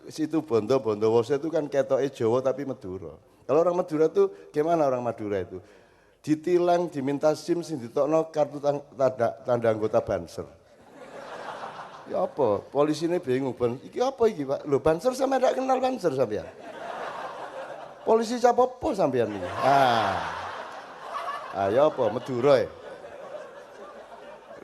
situ Bondo, Bondowoso itu kan ketoknya Jawa tapi Madura. Kalau orang Madura tuh gimana orang Madura itu? Ditilang, diminta SIM, sing ditokno kartu tanda anggota Banser. Ya apa? Polisi ini bingung, iki apa iki Pak? Loh Banser sampe ndak kenal Banser sampean. Polisi capopo sampean iki. Ya apa? Madura ya?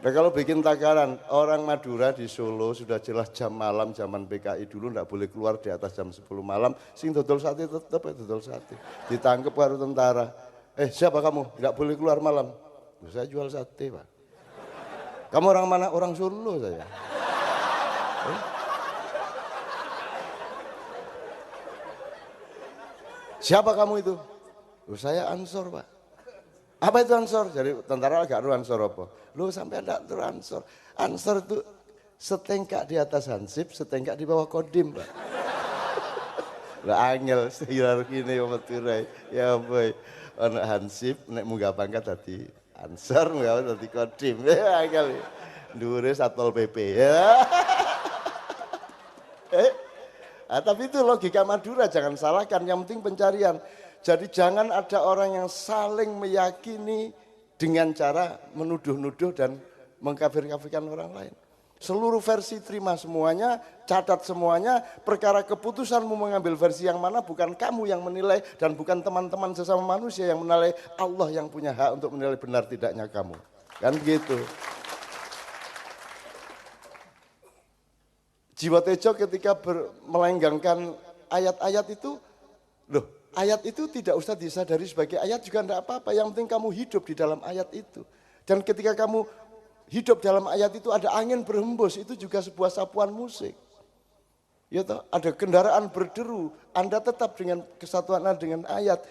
Nah kalau bikin takaran, orang Madura di Solo sudah jelas jam malam zaman PKI dulu nggak boleh keluar di atas jam 10 malam, sing dodol sate tetap ya dodol sate. Ditangkep baru tentara. Siapa kamu? Nggak boleh keluar malam. Saya jual sate Pak. Kamu orang mana? Orang Solo saya. Siapa kamu itu? Saya Ansor Pak. Apa itu Ansor? Jadi tentara agak Ansor apa? Lu sampai enggak tuh Ansor. Ansor itu setengkak di atas Hansip, setengkak di bawah Kodim, Pak. Lah angel hierarki ini Madura. Ya boy, anak Hansip nek munggah pangkat tadi Ansor, munggah tadi Kodim. Ya angel. Dhuwure Satpol PP. Ya. Tapi itu logika Madura, jangan salahkan, yang penting pencarian. Jadi jangan ada orang yang saling meyakini dengan cara menuduh-nuduh dan mengkafir-kafirkan orang lain. Seluruh versi terima semuanya, catat semuanya, perkara keputusanmu mengambil versi yang mana bukan kamu yang menilai dan bukan teman-teman sesama manusia yang menilai, Allah yang punya hak untuk menilai benar tidaknya kamu. Kan begitu. Jiwa Tejo ketika melenggangkan ayat-ayat itu, loh ayat itu tidak usah disadari sebagai ayat juga tidak apa-apa, yang penting kamu hidup di dalam ayat itu. Dan ketika kamu hidup dalam ayat itu ada angin berhembus, itu juga sebuah sapuan musik. Ya toh, ada kendaraan berderu, Anda tetap dengan kesatuan Anda dengan ayat.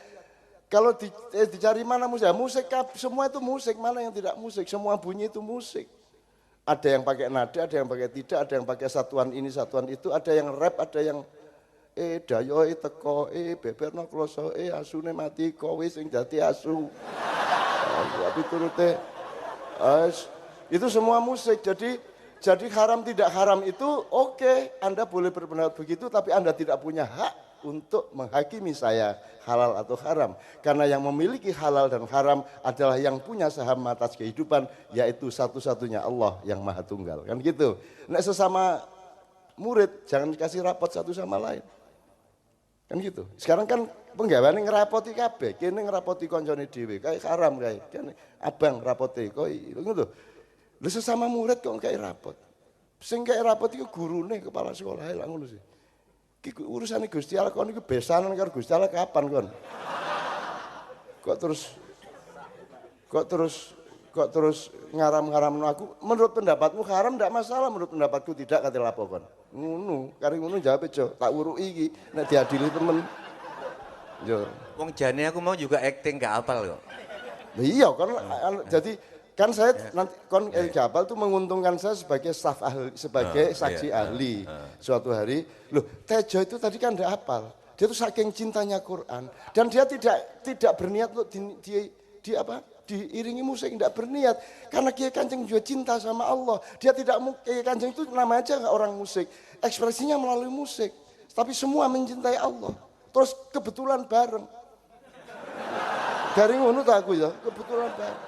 Kalau dicari mana musik, musik semua itu musik, mana yang tidak musik, semua bunyi itu musik. Ada yang pakai nada, ada yang pakai tidak, ada yang pakai satuan ini, satuan itu, ada yang rap, ada yang dayo teko beberno kloso asune mati kowe sing dadi asu. Tapi turute itu semua musik. Jadi haram tidak haram itu oke, Anda boleh berpendapat begitu, tapi Anda tidak punya hak untuk menghakimi saya halal atau haram. Karena yang memiliki halal dan haram adalah yang punya saham atas kehidupan, yaitu satu-satunya Allah yang Maha Tunggal. Kan gitu. Nek sesama murid jangan dikasih rapot satu sama lain. Kan gitu. Sekarang kan penggaweane ngerapoti kabeh, kene ngerapoti koncone dhewe, kayak haram kae. Kene abang rapoti kok ngono. Lha sesama murid kok kayak rapot. Sing kayak rapot iku gurune kepala sekolah lha ngono sih. Iki urusane Gusti Allah kon iku besanan karo Gusti Allah kapan kon? Kok terus ngaram-ngaramno aku. Menurut pendapatmu haram ndak masalah, menurut pendapatku tidak, kate lapo kon. Ngono, kare ngono jawab aja, tak uruki iki nek diadili temen. Yo. Wong jane aku mau juga acting gak apal kok. Iya kan jadi kan saya nanti kon El Jabal tuh menguntungkan saya sebagai staf ahli, sebagai saksi ahli. Suatu hari, loh Tejo itu tadi kan enggak hafal. Dia tuh saking cintanya Quran dan dia tidak berniat untuk diiringi musik, tidak berniat karena Kiai Kanjeng juga cinta sama Allah. Dia tidak Kiai Kanjeng itu nama aja orang musik, ekspresinya melalui musik, tapi semua mencintai Allah. Terus kebetulan bareng. Dari ngono tak aku ya, kebetulan bareng.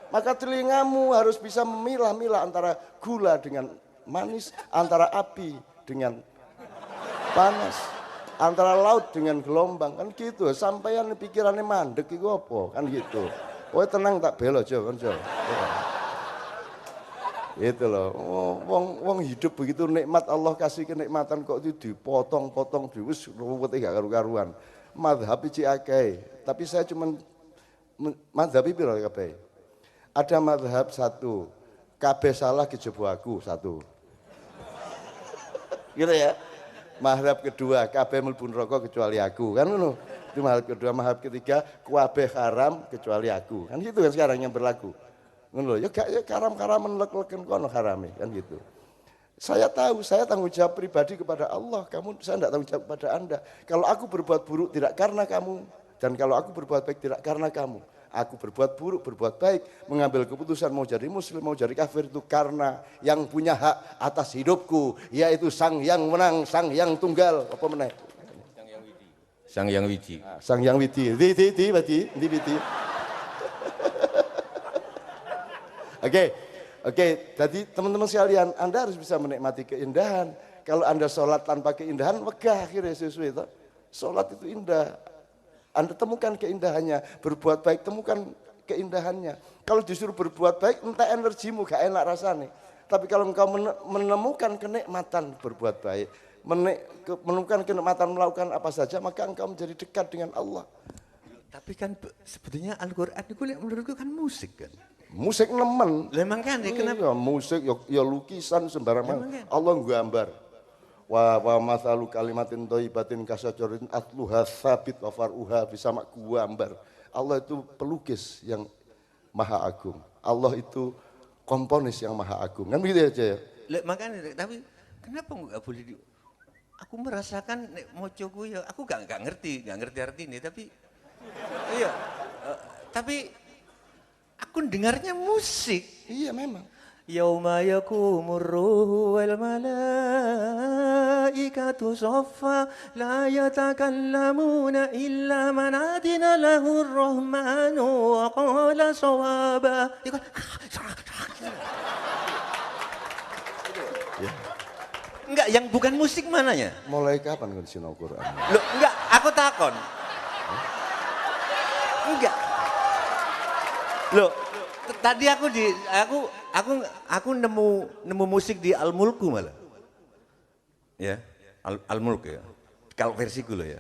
Maka telingamu harus bisa memilah-milah antara gula dengan manis, antara api dengan panas, antara laut dengan gelombang, kan gitu. Sampaian pikirannya mandek iku apa, kan gitu. Kowe tenang tak belo aja kan Jo. Itu loh. Wong hidup begitu nikmat, Allah kasih kenikmatan kok itu dipotong-potong wis ruwete gak karu-karuan. Mazhab iki akeh, tapi saya cuman mazhab piro kabeh. Ada mazhab satu, kabeh salah kejaba aku satu. Gitu ya. Mazhab kedua, kabeh mlebu neraka kecuali aku, kan ngono. Itu mazhab kedua. Mazhab ketiga, kabeh haram kecuali aku. Kan gitu kan sekarang yang berlaku. Ngono lho, ya gak karam-karamen lek-leken kono harame, kan gitu. Saya tahu, saya tanggung jawab pribadi kepada Allah, saya enggak tanggung jawab kepada Anda. Kalau aku berbuat buruk tidak karena kamu, dan kalau aku berbuat baik tidak karena kamu. Aku berbuat buruk, berbuat baik, mengambil keputusan mau jadi muslim, mau jadi kafir itu karena yang punya hak atas hidupku, yaitu Sang Yang Menang, Sang Yang Tunggal, apa meneh? Sang Yang Wiji. Sang Yang Widi, Widi. Oke, jadi teman-teman sekalian, Anda harus bisa menikmati keindahan. Kalau Anda sholat tanpa keindahan, wegah akhirnya sesuai itu. Sholat itu indah. Anda temukan keindahannya, berbuat baik temukan keindahannya. Kalau disuruh berbuat baik, entah energimu gak enak rasanya. Tapi kalau engkau menemukan kenikmatan berbuat baik, menemukan kenikmatan melakukan apa saja, maka engkau menjadi dekat dengan Allah. Tapi kan sebetulnya Al-Quran itu menurutku kan musik kan. Musik nemen. Memang kan, kenapa? Ya, musik, ya lukisan sembarangan. Kan? Allah gambar. Wa mathalu kalimatin thayyibatin kasyajarin atluha tsabit wa far'uha bisama gambar. Allah itu pelukis yang maha agung. Allah itu komponis yang maha agung. Kan begitu aja ya. Makanya tapi kenapa nggak boleh aku merasakan mocoku ya aku nggak ngerti arti ini tapi iya tapi aku dengarnya musik. Iya memang. Yauma yakumur ruhu wal malaikatu saffa la yatakallamuna illa man adina lahu ar-rahmanu wa qala sawaba. Enggak, yang bukan musik mananya? Mulai kapan kau sinau Quran? Loh, enggak, aku takon. Enggak. Loh, tadi aku nemu musik di Al-Mulku malah. Ya, Al-Mulk ya. Kalau versiku loh ya.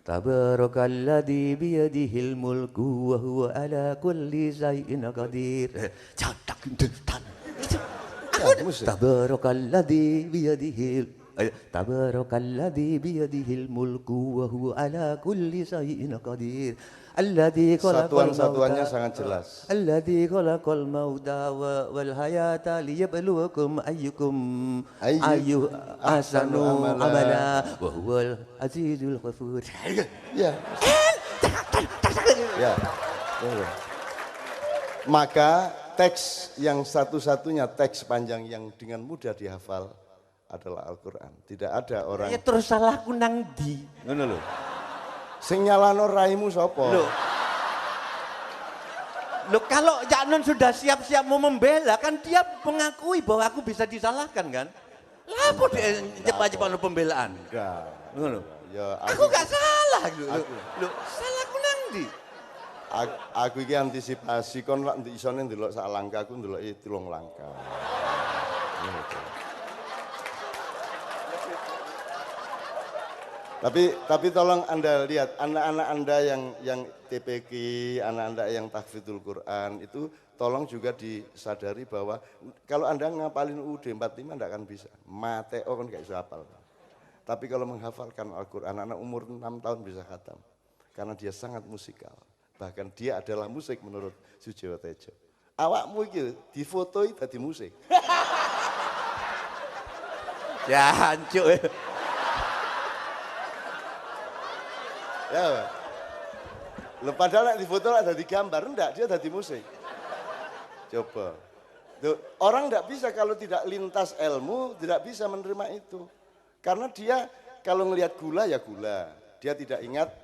Tabarakalladzi biyadihil mulku wa huwa ala kulli syai'in qadir. Cadak dentan. Tabarakalladzi biyadihil mulku wa huwa ala kulli syai'in qadir. Satuan-satuannya sangat jelas. Alladzi khalaqal mauta wal hayata liyabluwakum ayyukum ahsanu amala wa huwal azizul ghafur. Ya. Ya. Maka teks yang satu-satunya teks panjang yang dengan mudah dihafal adalah Al-Quran. Tidak ada orang. Ya terus salahku nang ndi? Ngono lho. Sing nyalano raimu sapa? Loh kalau Cak Nun sudah siap-siap mau membela kan dia mengakui bahwa aku bisa disalahkan kan? Lah apa dia cepat-cepat pembelaan? Enggak. Ngono. Ya aku gak salah lho. Salahku nang ndi? Aku iki antisipasi kon lak isone ndelok sak langkah aku ndelok 3 langkah. Tapi tolong Anda lihat anak-anak Anda yang TPQ, anak Anda yang tahfidzul Quran itu tolong juga disadari bahwa kalau Anda ngapalin UUD 45 enggak akan bisa. Mateo kan enggak bisa hafal. Tapi kalau menghafalkan Al-Quran anak umur 6 tahun bisa khatam. Karena dia sangat musikal. Bahkan dia adalah musik menurut Sujiwo Tejo. Awakmu iki difotoi dadi musik. Ya hancur. Ya. Loh, padahal di foto ada di gambar, enggak, dia ada di musik. Coba. Tuh, orang enggak bisa kalau tidak lintas ilmu, tidak bisa menerima itu. Karena dia kalau ngelihat gula ya gula. Dia tidak ingat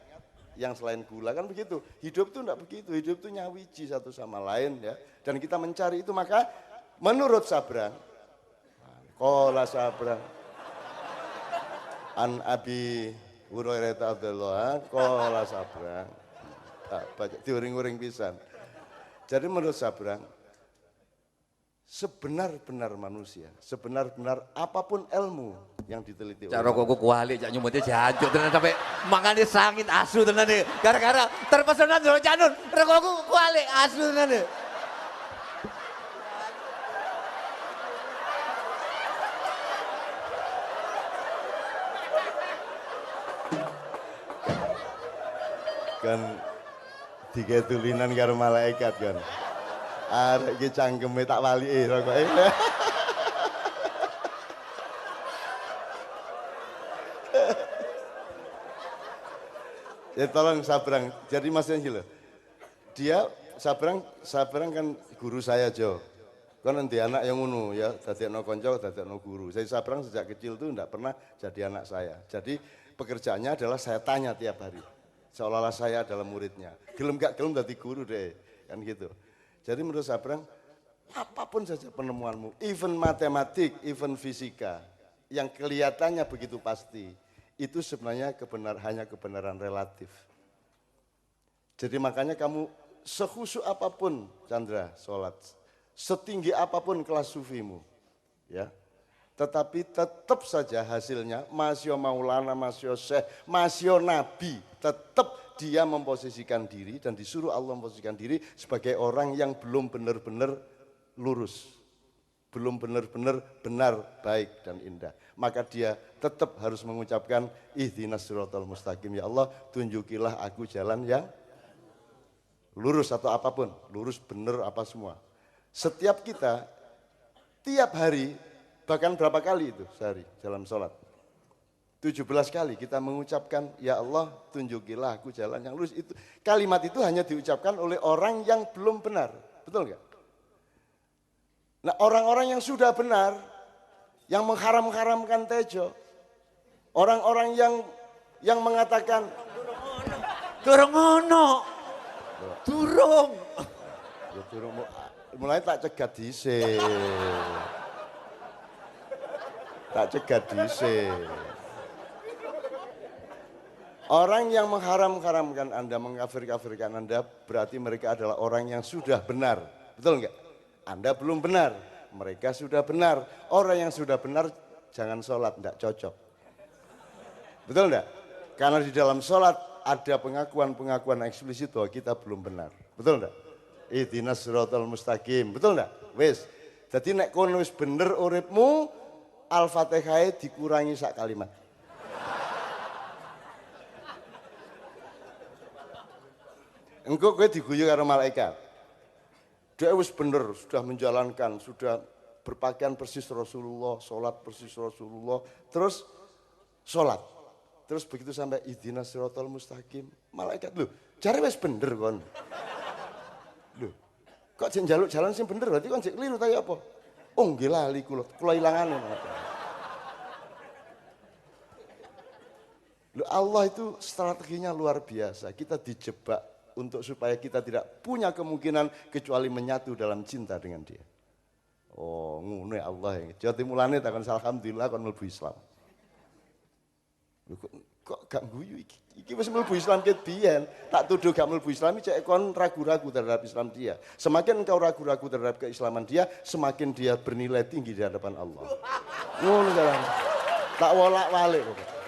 yang selain gula, kan begitu. Hidup itu enggak begitu, hidup itu nyawiji satu sama lain ya. Dan kita mencari itu, maka menurut Sabrang, qala Sabrang, an Abi Hurairah Abdullah, qala Sabrang. Baca diuring-uring pisan. Jadi menurut Sabrang, sebenar-benar manusia, sebenar-benar apapun ilmu yang diteliti oleh cara kok kuali cak nyumute jancuk tenan sampai mangane sangit asu tenan gara-gara terpesona ndelok Cak Nun rokokku kuali asu tenan. kan tiga tulinan karo malaikat kan. Arek iki cangkeme tak walike rokoke. Ya tolong Sabrang. Jadi maksudnya gini loh. dia sabrang kan guru saya Jo. Kan nanti anak yang ngono ya, dadekno kanca, dadekno guru. Saya sabrang sejak kecil tuh enggak pernah jadi anak saya. Jadi pekerjaannya adalah saya tanya tiap hari. Seolah-olah saya adalah muridnya. Gelem gak gelem dadi guru deh, kan gitu. Jadi menurut sabrang apapun saja penemuanmu, even matematik, even fisika, yang kelihatannya begitu pasti, itu sebenarnya hanya kebenaran relatif. Jadi makanya kamu sekhusyuk apapun Chandra sholat, setinggi apapun kelas sufimu, ya, tetapi tetap saja hasilnya masya maulana, masya syekh, masya nabi, tetap dia memposisikan diri dan disuruh Allah memposisikan diri sebagai orang yang belum benar-benar lurus, belum benar-benar benar, baik dan indah. Maka dia tetap harus mengucapkan ihdinas siratal mustaqim, ya Allah tunjukilah aku jalan yang lurus atau apapun, lurus benar apa semua. Setiap kita, tiap hari, bahkan berapa kali itu sehari dalam sholat? 17 kali kita mengucapkan, ya Allah tunjukilah aku jalan yang lurus. Itu kalimat itu hanya diucapkan oleh orang yang belum benar, betul nggak? Nah orang-orang yang sudah benar, yang mengharam-haramkan tejo, orang-orang yang mengatakan, Durung ono. Durung. ya durung mulai tak cegat dhisik. Tak cegat dhisik. Orang yang mengharam-haramkan Anda, mengkafir-kafirkan Anda, berarti mereka adalah orang yang sudah benar. Betul enggak? Anda belum benar, mereka sudah benar. Orang yang sudah benar jangan sholat, enggak cocok. Betul enggak? Karena di dalam sholat ada pengakuan-pengakuan eksplisit bahwa kita belum benar. Betul enggak? Ihdinas siratal mustaqim. Betul enggak? Wis. Jadi nek kono wis bener uripmu, Al-Fatihah dikurangi sak kalimat. Engkau kowe diguyu karo malaikat. Dia wis bener, sudah menjalankan, sudah berpakaian persis Rasulullah, sholat persis Rasulullah, terus sholat. Terus begitu sampai ihdinas siratal mustaqim, malaikat lho, jare wis bener kon. Lho, kok jek njaluk jalan sing bener berarti kon jek keliru ta ya apa? Oh nggih lali kula ilangane. Lho Allah itu strateginya luar biasa. Kita dijebak untuk supaya kita tidak punya kemungkinan kecuali menyatu dalam cinta dengan dia. Oh ngono ya Allah ya. Jadi mulane takon alhamdulillah kon mlebu Islam. Loh, kok gak guyu iki? Iki wis mlebu Islam ket biyen. Tak tuduh gak mlebu Islam iki cek kon ragu-ragu terhadap Islam dia. Semakin engkau ragu-ragu terhadap keislaman dia, semakin dia bernilai tinggi di hadapan Allah. Ngono jalan. Tak wolak-walik kok.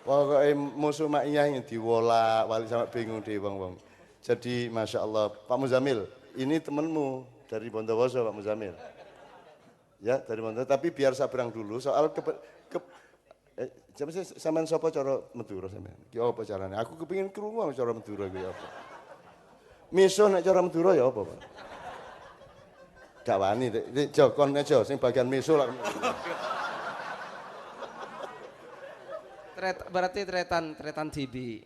Pokoknya musuh makiyah yang diwolak-walik sampai bingung deh wong-wong. Jadi Masya Allah, Pak Muzamil, ini temenmu dari Bondowoso Pak Muzamil. Ya dari Bondowoso, tapi biar sabrang dulu soal sampean sapa cara Madura sampean? Ki apa carane? Aku kepengin krungu cara Madura kuwi apa. Miso nek cara Madura ya apa, Pak? Gak wani, jokon aja sing bagian miso lah. Berarti tretan TV.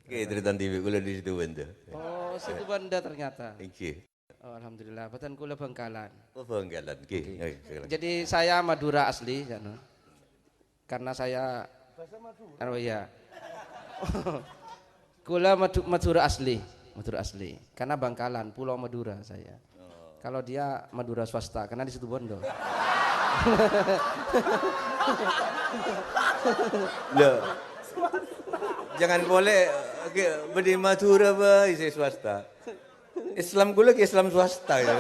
Oke, tretan TV kula di situ Banda. Oh, situ Banda ternyata. Nggih. Oh, alhamdulillah, batan kula Bangkalan. Oh, Bangkalan. Nggih. Jadi saya Madura asli sana. Karena saya oh iya. Kula Madura asli. Karena Bangkalan, Pulau Madura saya. Kalau dia Madura swasta, karena di situ Bondo. Loh. Jangan boleh beri Madura ba isi swasta. Islam kula ke Islam swasta ya.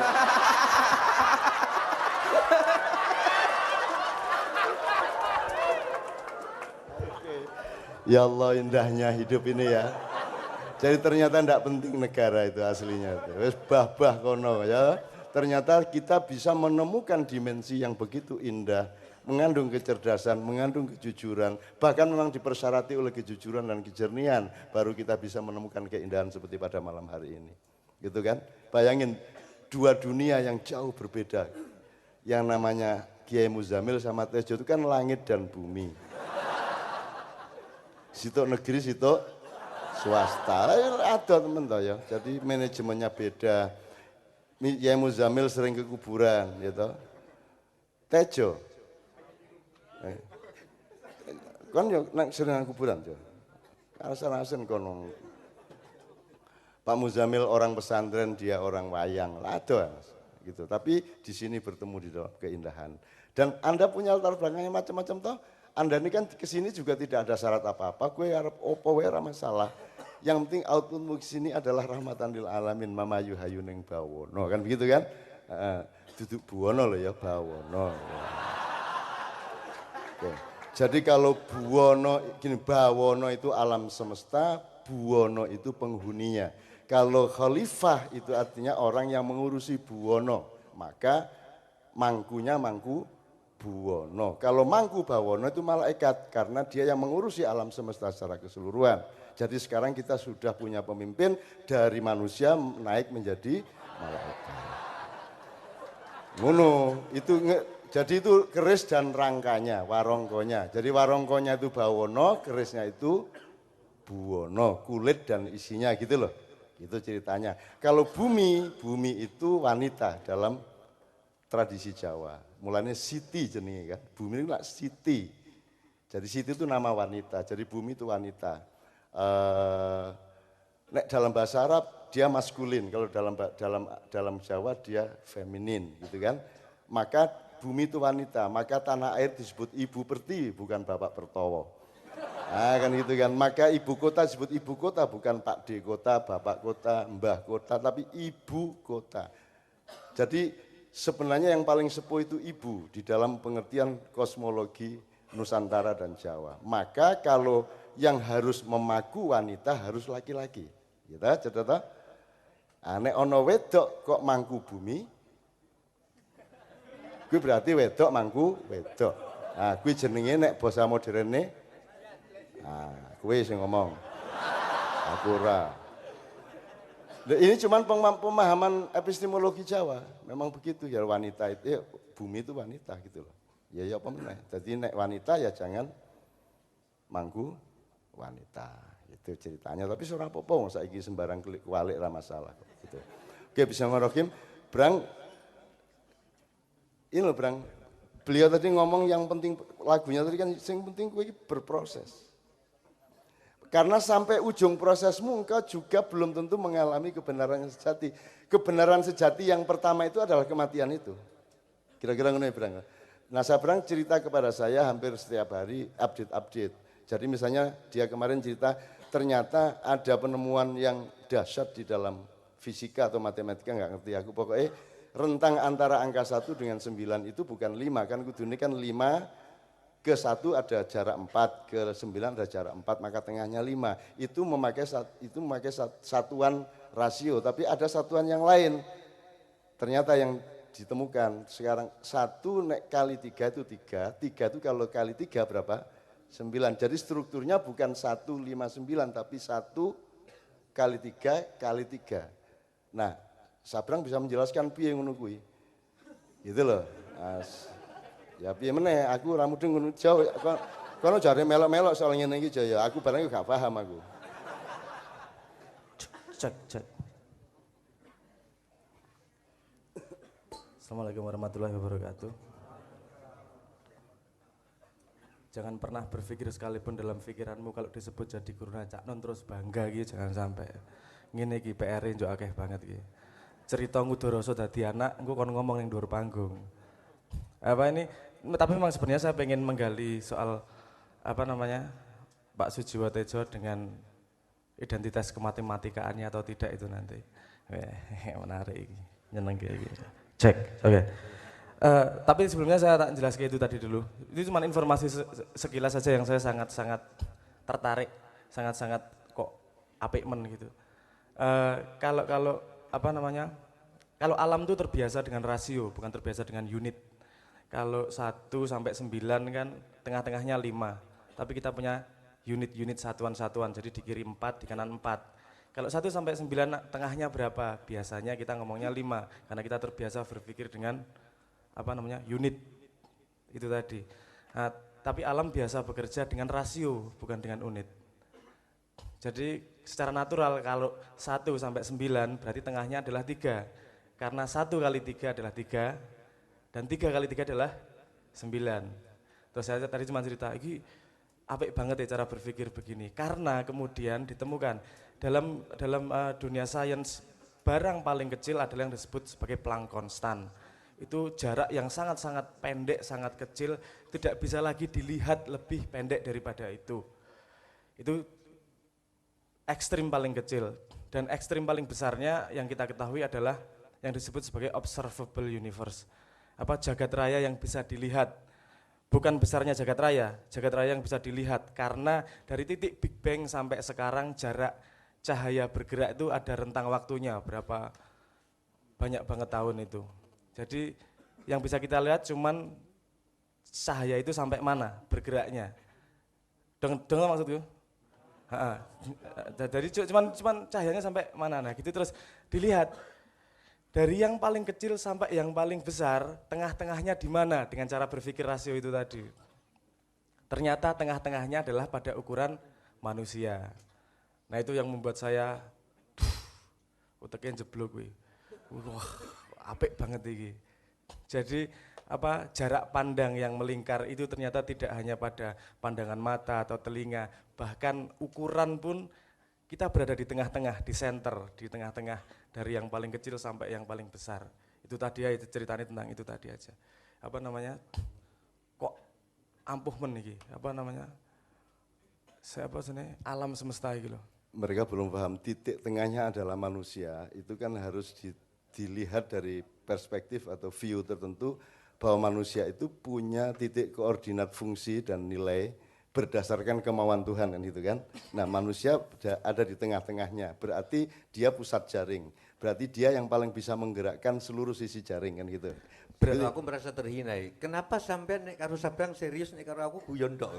Ya Allah indahnya hidup ini ya. Jadi ternyata tidak penting negara itu aslinya. Wes bah-bah kono ya. Ternyata kita bisa menemukan dimensi yang begitu indah, mengandung kecerdasan, mengandung kejujuran, bahkan memang dipersyarati oleh kejujuran dan kejernihan, baru kita bisa menemukan keindahan seperti pada malam hari ini. Gitu kan? Bayangin dua dunia yang jauh berbeda. Yang namanya Kiai Muzamil sama Tejo itu kan langit dan bumi. Sitok negeri, sitok swasta. Ada temen toh ya. Jadi manajemennya beda. Yai Muzamil sering ke kuburan gitu. Tejo. Kan yo nang sering nang kuburan jo. Alasan-alasan kono. Pak Muzamil orang pesantren, dia orang wayang. Ada gitu. Tapi di sini bertemu di dalam keindahan. Dan Anda punya latar belakangnya macam-macam toh. Anda ini kan kesini juga tidak ada syarat apa-apa. Gue harap opo we ora masalah. Yang penting outputmu kesini adalah rahmatan lil alamin mamayu hayuning bawono. Kan begitu kan? Duduk buwono loh ya bawono. Oke. Jadi kalau buwono, gini, bawono itu alam semesta, buwono itu penghuninya. Kalau khalifah itu artinya orang yang mengurusi buwono, maka mangkunya mangku buwono. Kalau mangku bawono itu malaikat, karena dia yang mengurusi alam semesta secara keseluruhan. Jadi sekarang kita sudah punya pemimpin dari manusia naik menjadi malaikat. Ngono, jadi itu keris dan rangkanya, warongkonya. Jadi warongkonya itu bawono, kerisnya itu buwono, kulit dan isinya gitu loh. Itu ceritanya. Kalau bumi itu wanita dalam tradisi Jawa. Mulanya Siti jenenge kan. Bumi itu lah Siti. Jadi Siti itu nama wanita, jadi bumi itu wanita. Nek dalam bahasa Arab dia maskulin, kalau dalam Jawa dia feminin gitu kan. Maka bumi itu wanita, maka tanah air disebut Ibu Pertiwi, bukan Bapak Pertowo. Nah kan gitu kan, maka ibu kota disebut ibu kota, bukan Pak D kota, Bapak kota, Mbah kota, tapi ibu kota. Jadi sebenarnya yang paling sepuh itu ibu di dalam pengertian kosmologi Nusantara dan Jawa. Maka kalau yang harus memaku wanita harus laki-laki. Gitu, cerita. Nek ono wedok kok mangku bumi, gue berarti wedok mangku wedok. Nah, gue jenenge nek bahasa moderne. Nah, gue sing ngomong. Aku ora. Ini cuman pemahaman epistemologi Jawa. Memang begitu ya, wanita itu ya, bumi itu wanita gitu loh. Ya apa meneh. Jadi nek wanita ya jangan mangku wanita. Itu ceritanya. Tapi ora apa-apa saiki sembarang kualik ra masalah gitu. Oke, bismillahirrahmanirrahim. Brang, ini loh Brang, beliau tadi ngomong yang penting, lagunya tadi kan yang penting gue berproses. Karena sampai ujung prosesmu engkau juga belum tentu mengalami kebenaran yang sejati. Kebenaran sejati yang pertama itu adalah kematian itu. Kira-kira ngono ya Brang. Nah Brang cerita kepada saya hampir setiap hari update. Jadi misalnya dia kemarin cerita ternyata ada penemuan yang dahsyat di dalam fisika atau matematika, nggak ngerti aku pokoknya. Rentang antara angka 1 dengan 9 itu bukan 5 kan, kudune kan 5 ke 1 ada jarak 4, ke 9 ada jarak 4, maka tengahnya 5. Itu memakai satuan rasio, tapi ada satuan yang lain. Ternyata yang ditemukan sekarang 1 nek kali 3 itu 3 itu kalau kali 3 berapa? 9. Jadi strukturnya bukan 159 tapi 1 kali 3 kali 3. Nah, Sabrang bisa menjelaskan piye ngono kuwi. Gitu loh. Ya piye meneh aku ora mudeng ngono jauh. Kono jare melok-melok soal ngene iki Jaya. Aku barang gak paham aku. Cek. Assalamualaikum warahmatullahi wabarakatuh. Jangan pernah berpikir sekalipun dalam pikiranmu kalau disebut jadi guru Cak Non terus bangga gitu, jangan sampai. Ngene iki PR-e njuk akeh banget iki. Cerita ngudoroso dadi anak, engko kon ngomong ning dhuwur panggung. Apa ini? Tapi memang sebenarnya saya pengen menggali soal apa namanya Pak Sujiwo Tejo dengan identitas kematematikaannya atau tidak itu nanti. Menarik, nyeneng kayak gitu. Cek, oke. Tapi sebelumnya saya tak jelaskan itu tadi dulu. Itu cuma informasi sekilas saja yang saya sangat-sangat tertarik, sangat-sangat kok apik men gitu. Kalau apa namanya? Kalau alam itu terbiasa dengan rasio, bukan terbiasa dengan unit. Kalau 1 sampai 9 kan tengah-tengahnya 5. Tapi kita punya unit-unit satuan-satuan, jadi di kiri 4, di kanan 4. Kalau 1 sampai 9 tengahnya berapa? Biasanya kita ngomongnya 5, karena kita terbiasa berpikir dengan apa namanya? Unit. Itu tadi. Nah, tapi alam biasa bekerja dengan rasio, bukan dengan unit. Jadi secara natural kalau 1 sampai 9 berarti tengahnya adalah 3. Karena 1 kali 3 adalah 3 dan 3 kali 3 adalah 9. Terus saya tadi cuma cerita, ini apik banget ya cara berpikir begini. Karena kemudian ditemukan dalam dunia sains barang paling kecil adalah yang disebut sebagai Planck konstan. Itu jarak yang sangat-sangat pendek, sangat kecil, tidak bisa lagi dilihat lebih pendek daripada itu. Itu ekstrim paling kecil. Dan ekstrim paling besarnya yang kita ketahui adalah yang disebut sebagai observable universe. Jagat raya yang bisa dilihat. Bukan besarnya jagat raya yang bisa dilihat. Karena dari titik Big Bang sampai sekarang jarak cahaya bergerak itu ada rentang waktunya, berapa banyak banget tahun itu. Jadi yang bisa kita lihat cuman cahaya itu sampai mana bergeraknya. Dengar maksudku? Jadi cuman cahayanya sampai mana, nah gitu terus dilihat. Dari yang paling kecil sampai yang paling besar, tengah-tengahnya di mana dengan cara berpikir rasio itu tadi. Ternyata tengah-tengahnya adalah pada ukuran manusia. Nah itu yang membuat saya, uteknya jeblok gue. Wah, apik banget ini. Jadi jarak pandang yang melingkar itu ternyata tidak hanya pada pandangan mata atau telinga, bahkan ukuran pun kita berada di tengah-tengah, di center, di tengah-tengah dari yang paling kecil sampai yang paling besar. Itu tadi ya, itu ceritanya tentang itu tadi aja. Kok ampuh iki, alam semesta gitu loh. Mereka belum paham titik tengahnya adalah manusia, itu kan harus dilihat dari perspektif atau view tertentu bahwa manusia itu punya titik koordinat fungsi dan nilai berdasarkan kemauan Tuhan kan gitu kan. Nah manusia ada di tengah-tengahnya, berarti dia pusat jaring, berarti dia yang paling bisa menggerakkan seluruh sisi jaring kan gitu. Berarti aku merasa terhina. Kenapa sampai nek karo Sabang serius, nek karo aku guyon tok.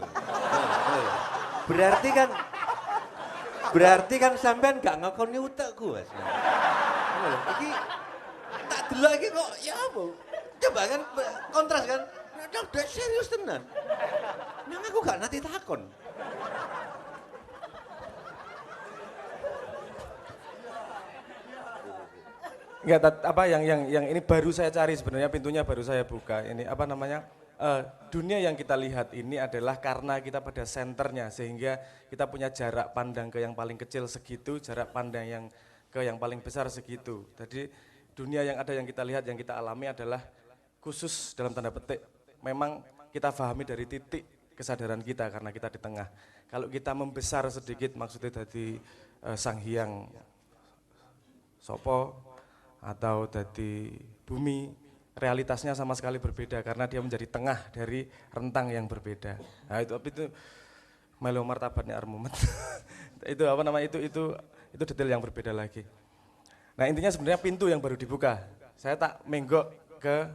Berarti kan sampean gak ngakoni utekku, Mas. Iki tak delok iki kok ya apa? Coba kan kontras kan. Udah serius tenan. Nang aku gak nanti takon. Enggak, yang ini baru saya cari sebenarnya, pintunya baru saya buka. Ini dunia yang kita lihat ini adalah karena kita pada senternya, sehingga kita punya jarak pandang ke yang paling kecil segitu, jarak pandang yang ke yang paling besar segitu. Jadi dunia yang ada yang kita lihat, yang kita alami adalah khusus dalam tanda petik. Memang kita pahami dari titik kesadaran kita karena kita di tengah. Kalau kita membesar sedikit, maksudnya dari Sang Hyang Sopo atau dari bumi, realitasnya sama sekali berbeda karena dia menjadi tengah dari rentang yang berbeda. Nah itu melu martabatnya Armumet. itu detail yang berbeda lagi. Nah intinya sebenarnya pintu yang baru dibuka. Saya tak menggok ke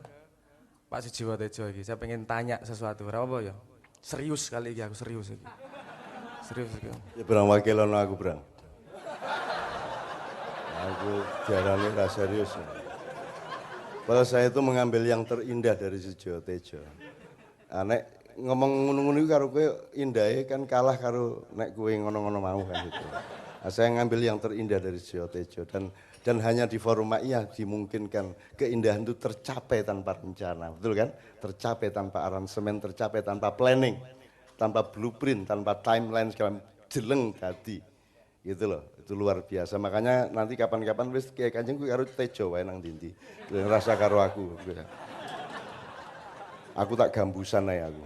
Pak Sujiwo Tejo lagi. Saya pengen tanya sesuatu. Apa ya? Serius kali ini, aku serius lagi. Serius lagi. Ya berang wakilan aku berang. Aku diarani rasa serius. Padahal saya itu mengambil yang terindah dari Sujiwo Tejo. Nek ngomong ngono-ngono karo kowe indahe kan kalah karo nek kowe ngono-ngono mau kan gitu. Nah, saya ngambil yang terindah dari Sujiwo Tejo dan hanya di forum Ma'iyah dimungkinkan keindahan itu tercapai tanpa rencana, betul kan? Tercapai tanpa aransemen, tercapai tanpa planning, tanpa blueprint, tanpa timeline segala jeleng tadi. Gitu loh, itu luar biasa. Makanya nanti kapan-kapan wis kayak Kanjeng kuwi karo Tejo wae nang ndi-ndi. Rasa karo aku. Aku tak gambusan ae aku.